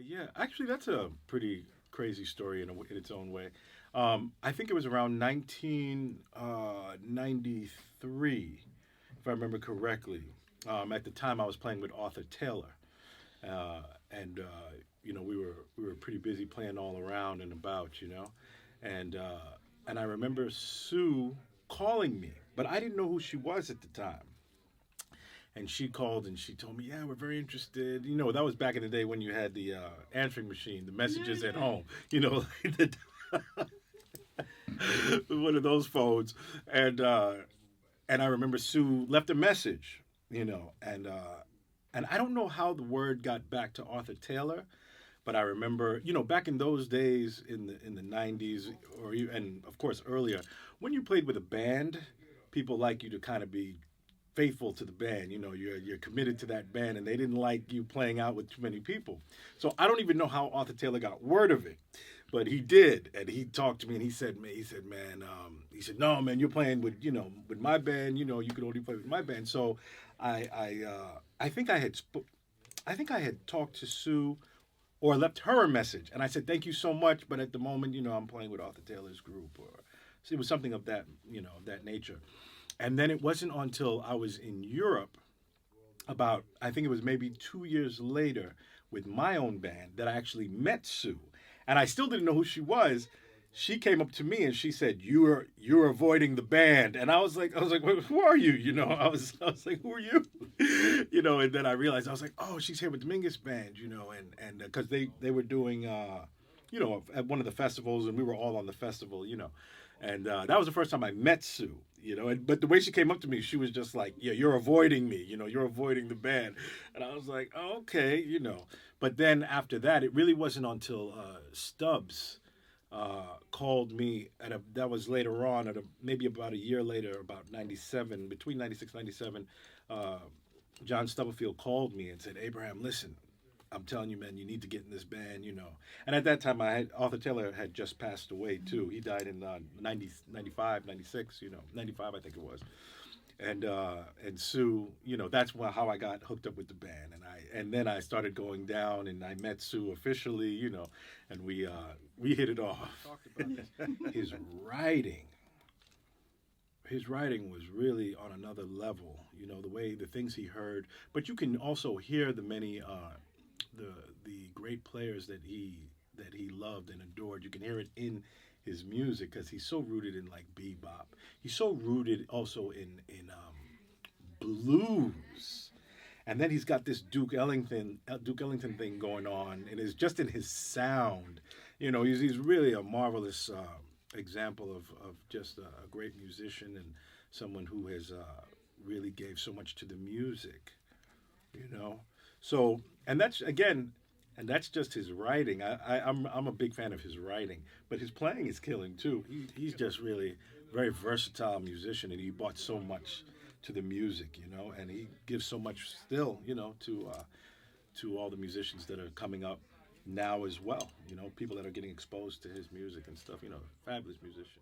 Yeah. Actually, that's a pretty crazy story in its own way. I think it was around 1993, if I remember correctly. At the time, I was playing with Arthur Taylor, and we were pretty busy playing all around and about, and I remember Sue calling me, but I didn't know who she was at the time. And she called and she told me, "Yeah, we're very interested." That was back in the day when you had the answering machine, the Yeah, messages at yeah. home. One of those phones, and I remember Sue left a message, and I don't know how the word got back to Arthur Taylor, but I remember, back in those days in the '90s, and of course earlier, when you played with a band, people like you to kind of be faithful to the band. You're committed to that band, and they didn't like you playing out with too many people. So I don't even know how Arthur Taylor got word of it, but he did, and he talked to me, and man, he said, no, man, you're playing with my band. You could only play with my band. So I think I think I had talked to Sue or left her a message, and I said thank you so much, but at the moment, I'm playing with Arthur Taylor's group, or so it was something of that of that nature. And then it wasn't until I was in Europe, about I think it was maybe 2 years later, with my own band, that I actually met Sue, and I still didn't know who she was. She came up to me and she said, "You're avoiding the band," and I was like, "Who are you?" I was like, "Who are you?" And then I realized, I was like, "Oh, she's here with the Mingus band," and because they were doing at one of the festivals, and we were all on the festival, and that was the first time I met Sue. But the way she came up to me, she was just like, "Yeah, you're avoiding me. You're avoiding the band," and I was like, oh, "Okay." But then after that, it really wasn't until Stubbs called me that was later on, maybe about a year later, about '97, between '96 and '97. Uh, John Stubblefield called me and said, "Abraham, listen, I'm telling you, man, you need to get in this band." And at that time, Arthur Taylor had just passed away too. He died in 90, 95, 96, 95, I think it was. And Sue, that's how I got hooked up with the band, and then I started going down, and I met Sue officially, and we hit it off. Talked about this. His writing, his writing was really on another level. The things he heard, but you can also hear the many the the great players that he loved and adored. You can hear it in his music because he's so rooted in like bebop. He's so rooted also in blues. And then he's got this Duke Ellington thing going on, and it's just in his sound. He's really a marvelous example of just a great musician, and someone who has really gave so much to the music. You know, so and that's just his writing. I'm a big fan of his writing, but his playing is killing too. He's just really very versatile musician, and he brought so much to the music, and he gives so much still, to all the musicians that are coming up now as well. People that are getting exposed to his music and stuff. Fabulous musician.